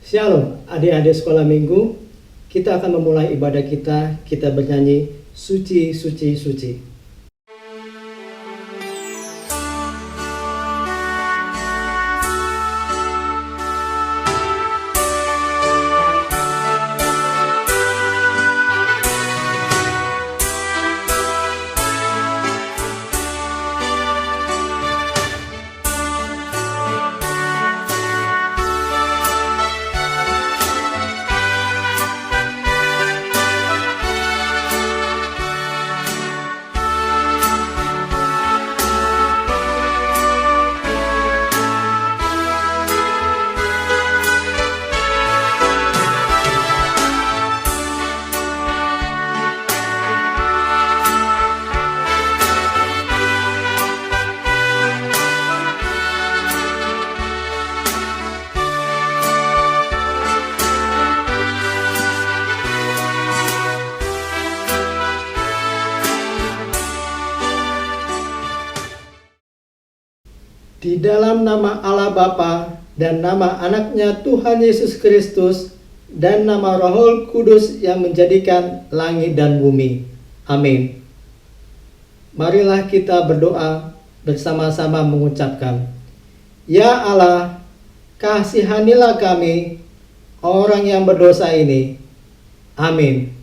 Shalom adik-adik sekolah minggu. Kita akan memulai ibadah kita bernyanyi Suci, Suci, Suci. Di dalam nama Allah Bapa dan nama anaknya Tuhan Yesus Kristus dan nama Roh Kudus yang menjadikan langit dan bumi. Amin. Marilah kita berdoa bersama-sama mengucapkan, Ya Allah, kasihanilah kami, orang yang berdosa ini. Amin.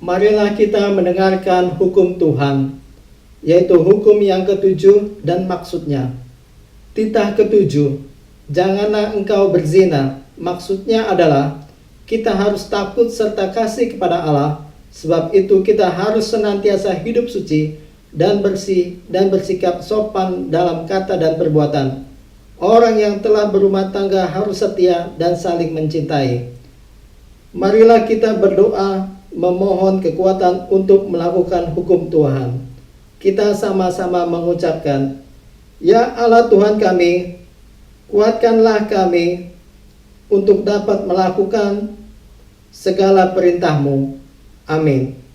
Marilah kita mendengarkan hukum Tuhan, yaitu hukum yang ketujuh dan maksudnya. Titah ketujuh, janganlah engkau berzina. Maksudnya adalah kita harus takut serta kasih kepada Allah, sebab itu kita harus senantiasa hidup suci dan bersih dan bersikap sopan dalam kata dan perbuatan. Orang yang telah berumah tangga harus setia dan saling mencintai. Marilah kita berdoa memohon kekuatan untuk melakukan hukum Tuhan. Kita sama-sama mengucapkan, Ya Allah Tuhan kami, kuatkanlah kami untuk dapat melakukan segala perintah-Mu. Amin.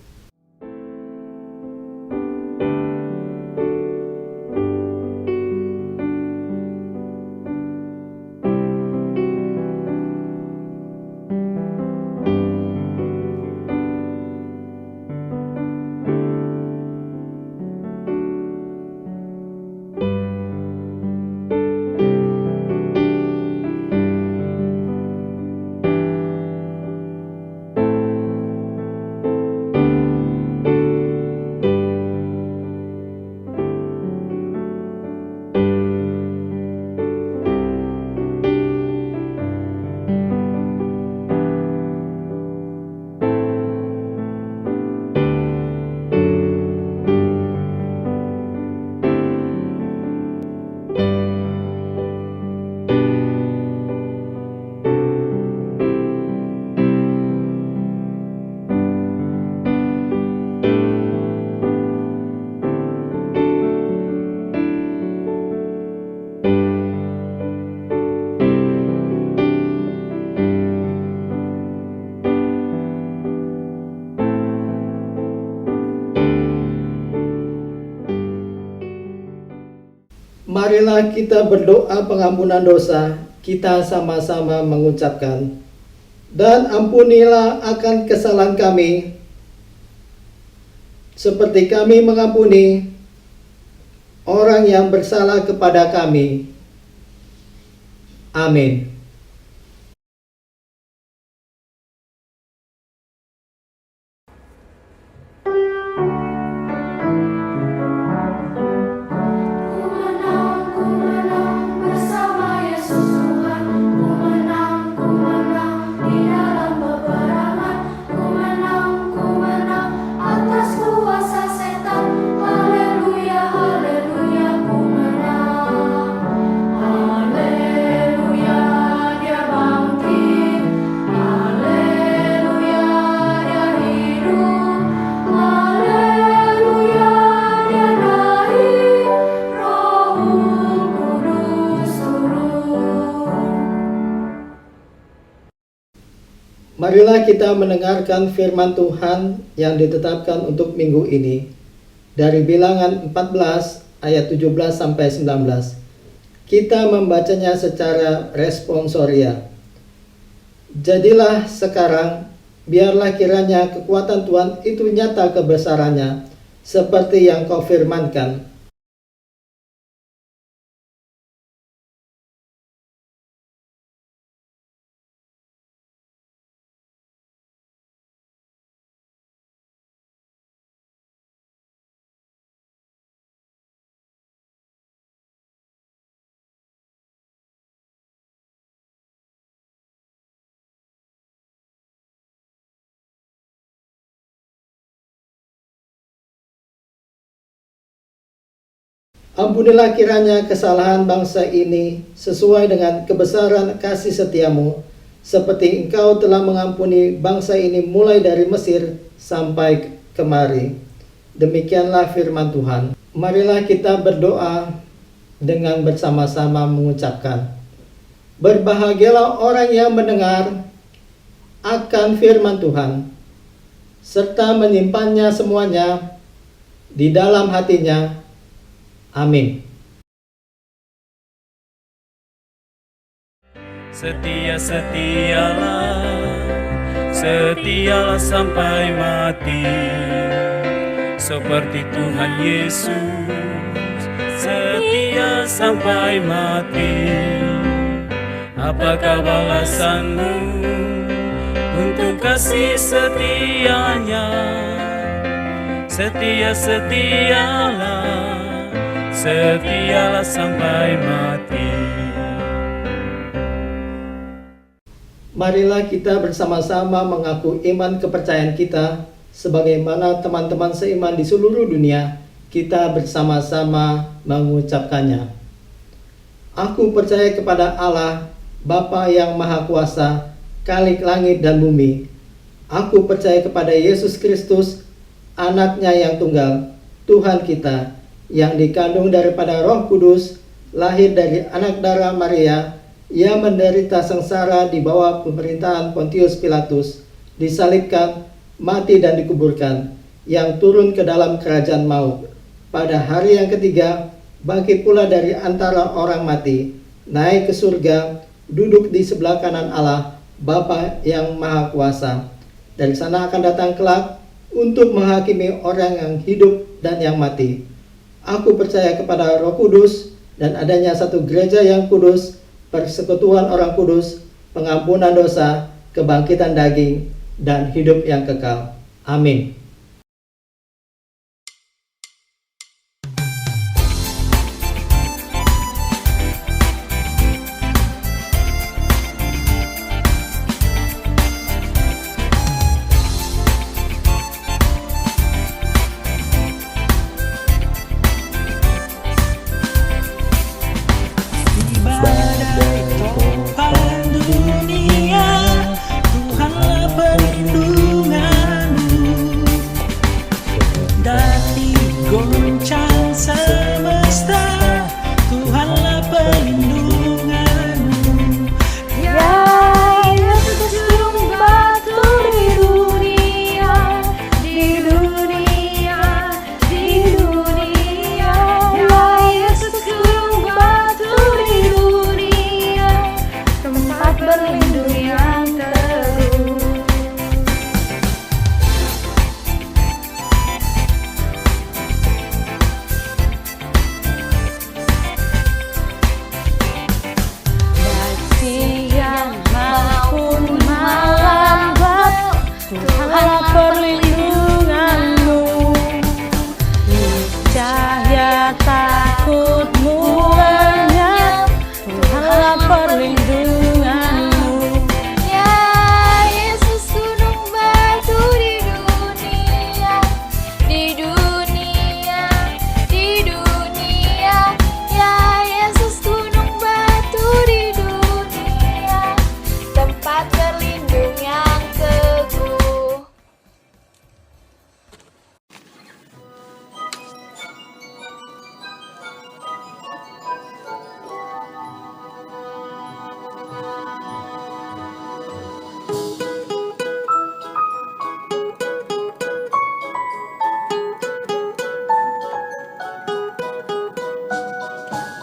Marilah kita berdoa pengampunan dosa, kita sama-sama mengucapkan, dan ampunilah akan kesalahan kami, seperti kami mengampuni orang yang bersalah kepada kami. Amin. Marilah kita mendengarkan firman Tuhan yang ditetapkan untuk minggu ini dari Bilangan 14 ayat 17 sampai 19. Kita membacanya secara responsoria. Jadilah sekarang, biarlah kiranya kekuatan Tuhan itu nyata kebesarannya, seperti yang kau firmankan. Ampunilah kiranya kesalahan bangsa ini sesuai dengan kebesaran kasih setiamu, seperti Engkau telah mengampuni bangsa ini mulai dari Mesir sampai kemari. Demikianlah firman Tuhan. Marilah kita berdoa dengan bersama-sama mengucapkan, berbahagialah orang yang mendengar akan firman Tuhan, serta menyimpannya semuanya di dalam hatinya. Amin. Setialah sampai mati, seperti Tuhan Yesus, setia sampai mati. Apakah balasanmu untuk kasih setianya? Setialah sampai mati. Marilah kita bersama-sama mengaku iman kepercayaan kita, sebagaimana teman-teman seiman di seluruh dunia, kita bersama-sama mengucapkannya. Aku percaya kepada Allah, Bapa yang Maha Kuasa, Khalik langit dan bumi. Aku percaya kepada Yesus Kristus, Anaknya yang tunggal, Tuhan kita, yang dikandung daripada Roh Kudus, lahir dari anak darah Maria, yang menderita sengsara di bawah pemerintahan Pontius Pilatus, disalibkan, mati dan dikuburkan, yang turun ke dalam kerajaan maut. Pada hari yang ketiga, bangkit pula dari antara orang mati, naik ke surga, duduk di sebelah kanan Allah, Bapa yang Maha Kuasa. Dari sana akan datang kelak untuk menghakimi orang yang hidup dan yang mati. Aku percaya kepada Roh Kudus dan adanya satu gereja yang kudus, persekutuan orang kudus, pengampunan dosa, kebangkitan daging, dan hidup yang kekal. Amin.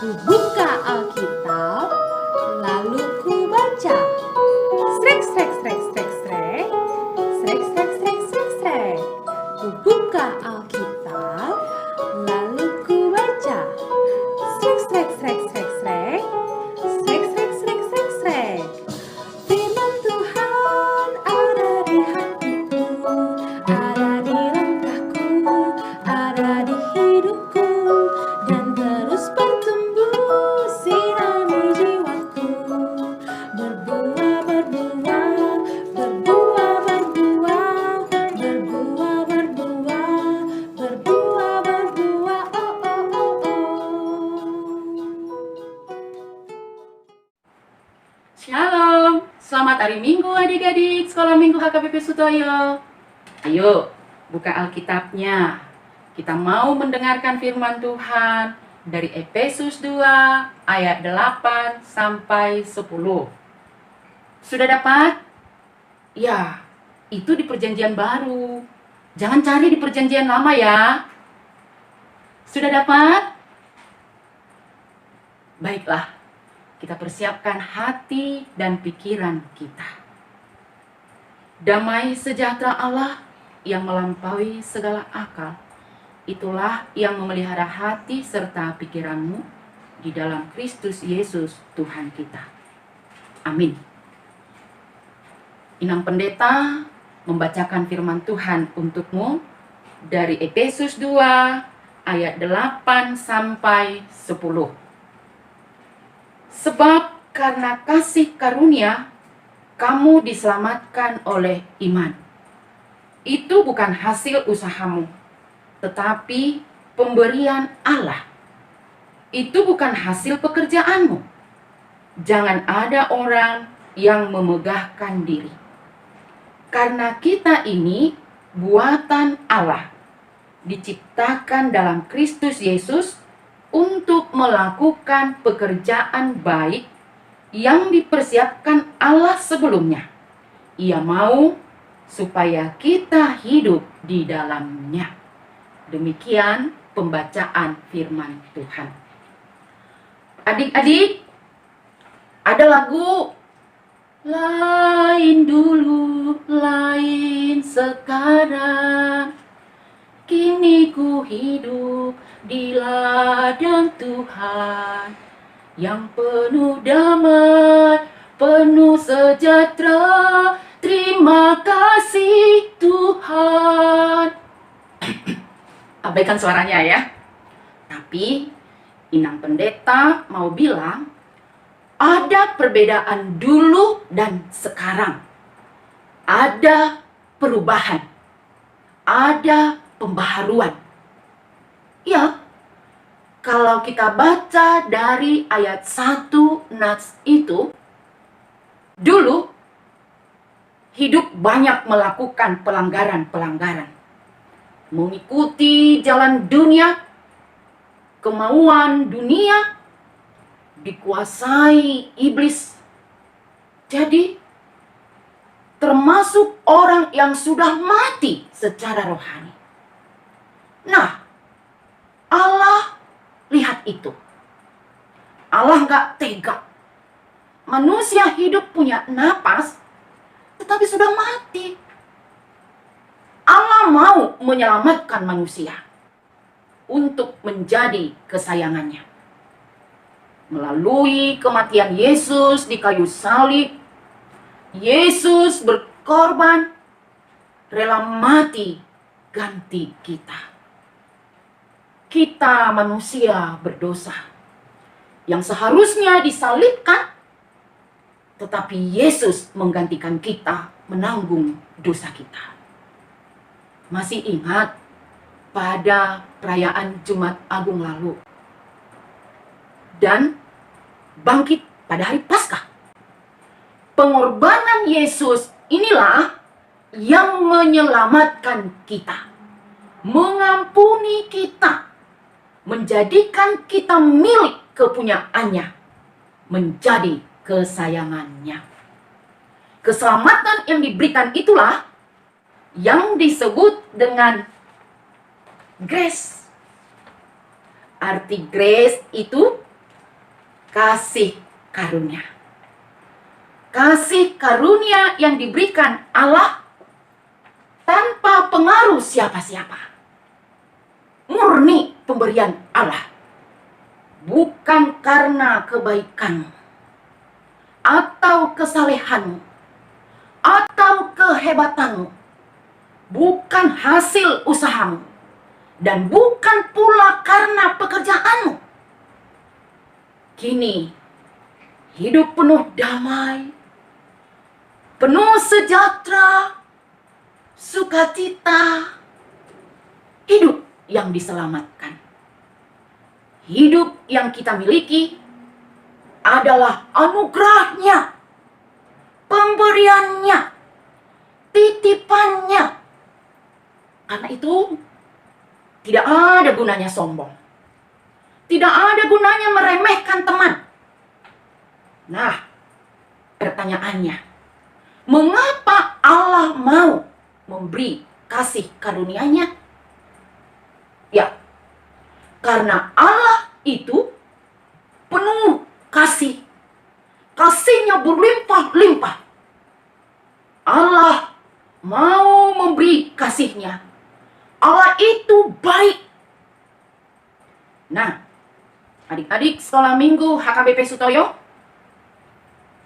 Ku buka Alkitab, lalu ku baca. Srek, srek, srek, srek, srek. Srek, srek, srek, srek, srek. Ku buka Alkitab, lalu ku baca. Srek, srek, srek, srek, srek. Srek, srek, srek, srek, srek. Firman Tuhan ada di hatiku, ada di langkahku, ada di hidupku, dan terus bertumbuh sirami jiwaku. Berbuah, berbuah, berbuah, berbuah, berbuah, berbuah, berbuah, berbuah, oh, oh, oh, oh. Shalom, selamat hari Minggu adik-adik Sekolah Minggu HKBP Sutoyo. Ayo, buka Alkitabnya. Kita mau mendengarkan firman Tuhan dari Efesus 2 ayat 8 sampai 10. Sudah dapat? Ya, itu di perjanjian baru. Jangan cari di perjanjian lama ya. Sudah dapat? Baiklah, kita persiapkan hati dan pikiran kita. Damai sejahtera Allah yang melampaui segala akal, itulah yang memelihara hati serta pikiranmu di dalam Kristus Yesus Tuhan kita. Amin. Inang Pendeta membacakan firman Tuhan untukmu dari Efesus 2 ayat 8 sampai 10. Sebab karena kasih karunia kamu diselamatkan oleh iman. Itu bukan hasil usahamu, tetapi pemberian Allah. Itu bukan hasil pekerjaanmu. Jangan ada orang yang memegahkan diri. Karena kita ini buatan Allah, diciptakan dalam Kristus Yesus untuk melakukan pekerjaan baik yang dipersiapkan Allah sebelumnya. Ia mau supaya kita hidup di dalamnya. Demikian pembacaan firman Tuhan. Adik-adik, ada lagu lain dulu, lain sekarang. Kini ku hidup di ladang Tuhan yang penuh damai, penuh sejahtera. Terima kasih Tuhan. Abaikan suaranya ya. Tapi Inang Pendeta mau bilang ada perbedaan dulu dan sekarang. Ada perubahan. Ada pembaharuan. Ya, kalau kita baca dari ayat 1 Nats itu, dulu hidup banyak melakukan pelanggaran-pelanggaran. Mengikuti jalan dunia, kemauan dunia, dikuasai iblis. Jadi, termasuk orang yang sudah mati secara rohani. Nah, Allah lihat itu. Allah gak tega. Manusia hidup punya napas, tetapi sudah mati. Allah mau menyelamatkan manusia untuk menjadi kesayangannya. Melalui kematian Yesus di kayu salib, Yesus berkorban, rela mati ganti kita. Kita manusia berdosa yang seharusnya disalibkan, tetapi Yesus menggantikan kita menanggung dosa kita. Masih ingat pada perayaan Jumat Agung lalu dan bangkit pada hari Paskah. Pengorbanan Yesus inilah yang menyelamatkan kita, mengampuni kita, menjadikan kita milik kepunyaannya, menjadi kesayangannya. Keselamatan yang diberikan itulah yang disebut dengan grace. Arti grace itu kasih karunia. Kasih karunia yang diberikan Allah tanpa pengaruh siapa-siapa. Murni pemberian Allah. Bukan karena kebaikanmu, atau kesalehanmu, atau kehebatanmu. Bukan hasil usahamu. Dan bukan pula karena pekerjaanmu. Kini, hidup penuh damai, penuh sejahtera, sukacita, hidup yang diselamatkan. Hidup yang kita miliki adalah anugerahnya, pemberiannya, titipannya. Karena itu, tidak ada gunanya sombong. Tidak ada gunanya meremehkan teman. Nah, pertanyaannya, mengapa Allah mau memberi kasih karunia-Nya? Ya, karena Allah itu penuh kasih. Kasih-Nya berlimpah-limpah. Allah mau memberi kasih-Nya. Allah itu baik. Nah, adik-adik sekolah minggu HKBP Sutoyo,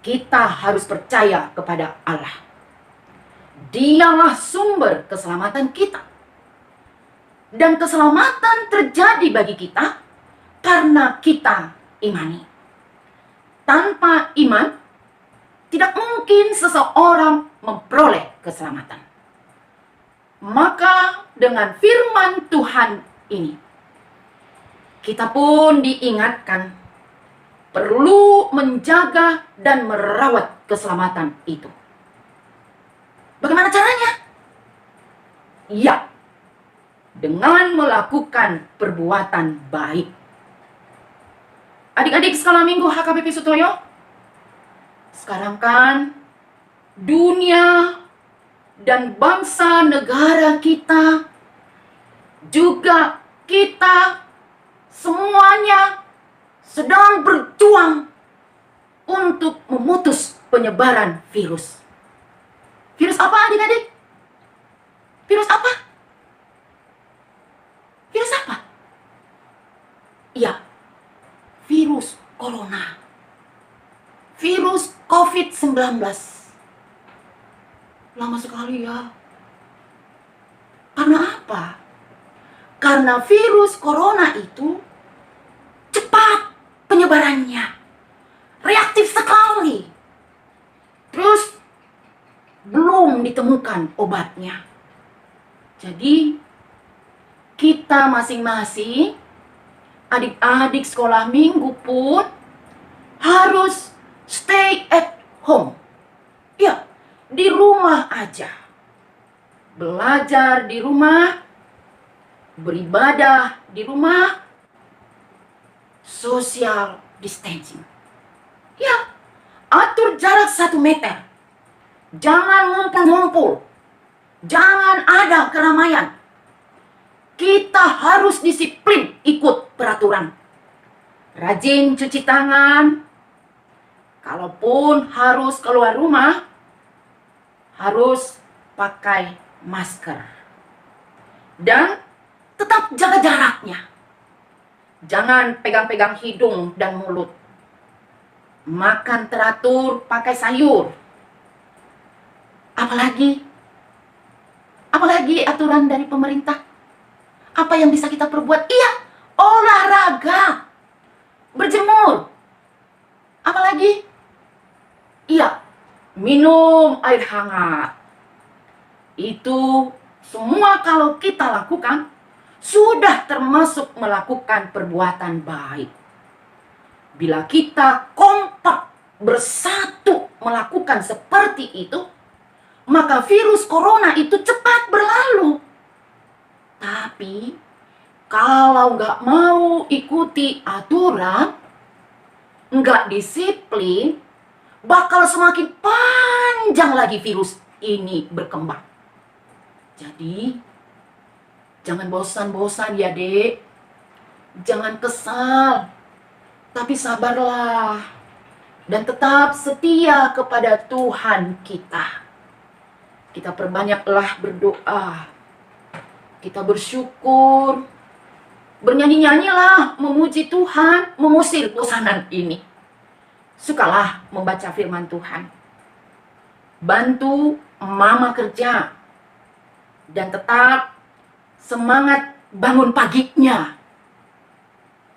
kita harus percaya kepada Allah. Dialah sumber keselamatan kita. Dan keselamatan terjadi bagi kita karena kita imani. Tanpa iman, tidak mungkin seseorang memperoleh keselamatan. Maka dengan firman Tuhan ini, kita pun diingatkan perlu menjaga dan merawat keselamatan itu. Bagaimana caranya? Ya, dengan melakukan perbuatan baik. Adik-adik sekolah minggu HKBP Sutoyo, sekarang kan dunia dan bangsa negara kita, juga kita semuanya sedang berjuang untuk memutus penyebaran virus. Virus apa adik-adik? Virus apa? Virus apa? Ya, virus corona. Virus COVID-19. Lama sekali ya. Karena apa? Karena virus corona itu cepat penyebarannya. Reaktif sekali. Terus belum ditemukan obatnya. Jadi kita masing-masing, adik-adik sekolah minggu pun harus stay at home. Ya, di rumah aja. Belajar di rumah, beribadah di rumah, social distancing. Ya, atur jarak 1 meter. Jangan ngumpul-ngumpul. Jangan ada keramaian. Kita harus disiplin ikut peraturan. Rajin cuci tangan. Kalaupun harus keluar rumah, harus pakai masker. Dan tetap jaga jaraknya. Jangan pegang-pegang hidung dan mulut. Makan teratur, pakai sayur. Apalagi aturan dari pemerintah. Apa yang bisa kita perbuat? Iya, olahraga, berjemur. Apalagi? Iya, minum air hangat. Itu semua kalau kita lakukan, sudah termasuk melakukan perbuatan baik. Bila kita kompak bersatu melakukan seperti itu, maka virus corona itu cepat berlalu. Tapi kalau nggak mau ikuti aturan, nggak disiplin, bakal semakin panjang lagi virus ini berkembang. Jadi, jangan bosan-bosan ya dek. Jangan kesal. Tapi sabarlah dan tetap setia kepada Tuhan kita. Kita perbanyaklah berdoa. Kita bersyukur. Bernyanyi-nyanyilah memuji Tuhan, mengusir bosanan ini. Sukalah membaca firman Tuhan. Bantu mama kerja. Dan tetap semangat bangun paginya.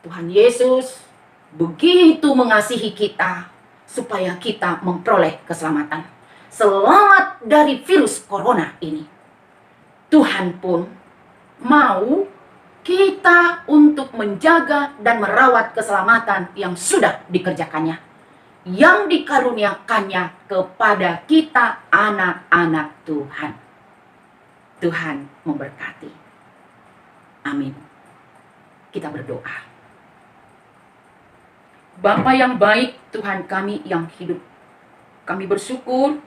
Tuhan Yesus begitu mengasihi kita supaya kita memperoleh keselamatan. Selamat dari virus corona ini. Tuhan pun mau kita untuk menjaga dan merawat keselamatan yang sudah dikerjakannya, yang dikaruniakannya kepada kita anak-anak Tuhan. Tuhan memberkati. Amin. Kita berdoa. Bapa yang baik, Tuhan kami yang hidup, kami bersyukur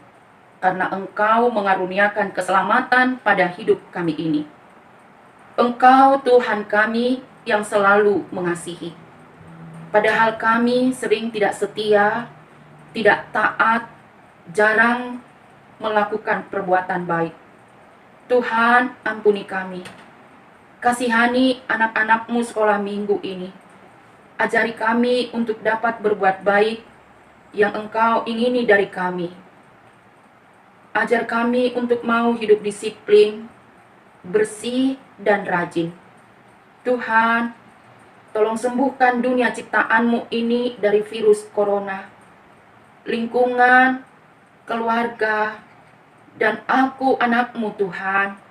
karena Engkau mengaruniakan keselamatan pada hidup kami ini. Engkau Tuhan kami yang selalu mengasihi. Padahal kami sering tidak setia, tidak taat, jarang melakukan perbuatan baik. Tuhan, ampuni kami. Kasihani anak-anak-Mu sekolah minggu ini. Ajari kami untuk dapat berbuat baik yang Engkau ingini dari kami. Ajar kami untuk mau hidup disiplin, bersih, dan rajin. Tuhan, tolong sembuhkan dunia ciptaan-Mu ini dari virus corona. Lingkungan, keluarga, dan aku anak-Mu Tuhan.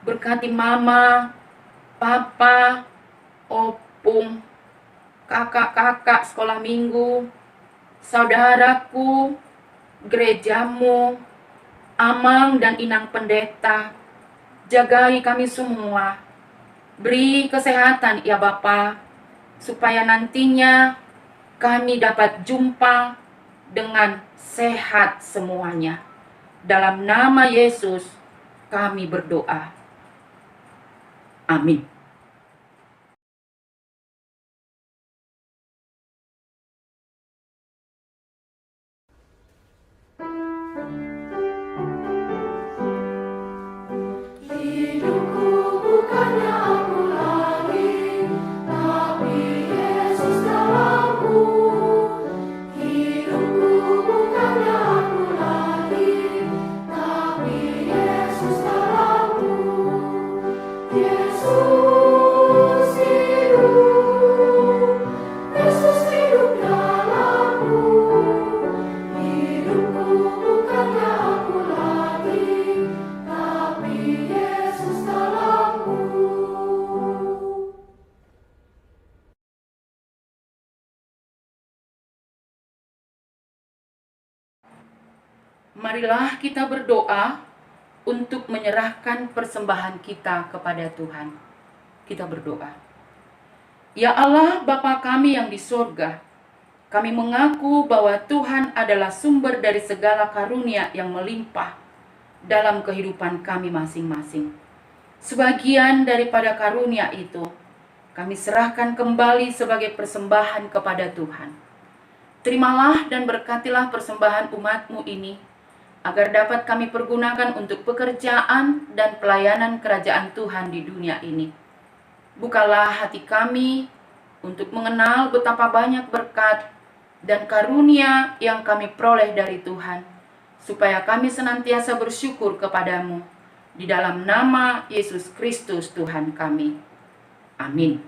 Berkati mama, papa, opung, kakak-kakak sekolah minggu, saudaraku, gerejamu, Amang dan Inang pendeta. Jagai kami semua. Beri kesehatan ya Bapa, supaya nantinya kami dapat jumpa dengan sehat semuanya. Dalam nama Yesus kami berdoa. Amin. Hidupku bukannya aku lagi, tapi Yesus dalamku. Hidupku bukannya aku lagi, tapi Yesus dalamku. Yesus hidup, Yesus hidup dalamku. Hidupku bukannya aku lagi, tapi Yesus dalamku. Marilah kita berdoa untuk menyerahkan persembahan kita kepada Tuhan. Kita berdoa. Ya Allah, Bapa kami yang di surga, kami mengaku bahwa Tuhan adalah sumber dari segala karunia yang melimpah dalam kehidupan kami masing-masing. Sebagian daripada karunia itu, kami serahkan kembali sebagai persembahan kepada Tuhan. Terimalah dan berkatilah persembahan umat-Mu ini, agar dapat kami pergunakan untuk pekerjaan dan pelayanan kerajaan Tuhan di dunia ini. Bukalah hati kami untuk mengenal betapa banyak berkat dan karunia yang kami peroleh dari Tuhan, supaya kami senantiasa bersyukur kepadamu. Di dalam nama Yesus Kristus Tuhan kami. Amin.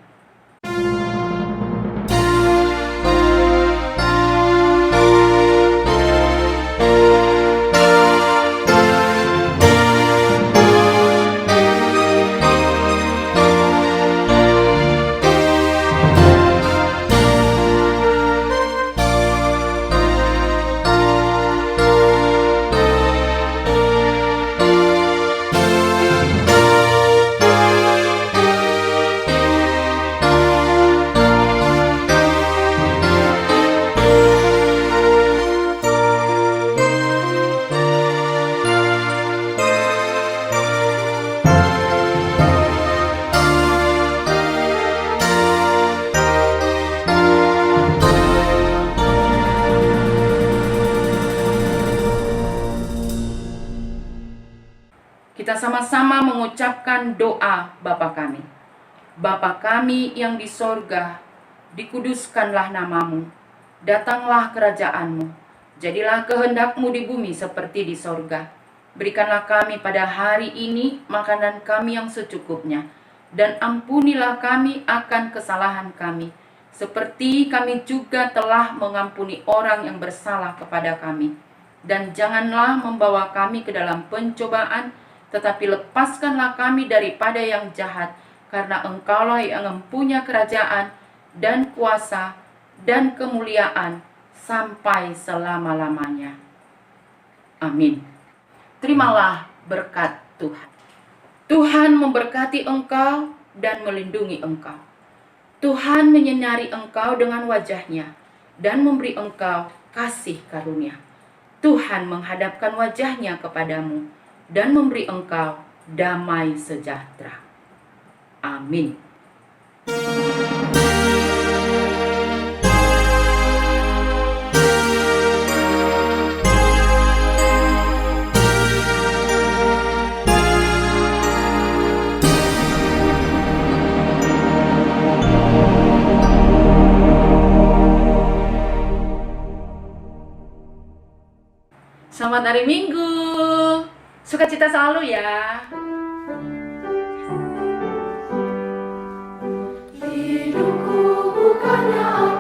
Kita sama-sama mengucapkan doa Bapa kami. Bapa kami yang di sorga, dikuduskanlah namamu. Datanglah kerajaanmu. Jadilah kehendak-Mu di bumi seperti di sorga. Berikanlah kami pada hari ini makanan kami yang secukupnya. Dan ampunilah kami akan kesalahan kami, seperti kami juga telah mengampuni orang yang bersalah kepada kami. Dan janganlah membawa kami ke dalam pencobaan, tetapi lepaskanlah kami daripada yang jahat, karena Engkaulah yang mempunyai kerajaan dan kuasa dan kemuliaan sampai selama-lamanya. Amin. Terimalah berkat Tuhan. Tuhan memberkati engkau dan melindungi engkau. Tuhan menyinari engkau dengan wajah-Nya dan memberi engkau kasih karunia. Tuhan menghadapkan wajah-Nya kepadamu dan memberi engkau damai sejahtera. Amin. Selamat hari Minggu. Sukacita selalu ya. Hidupku bukannya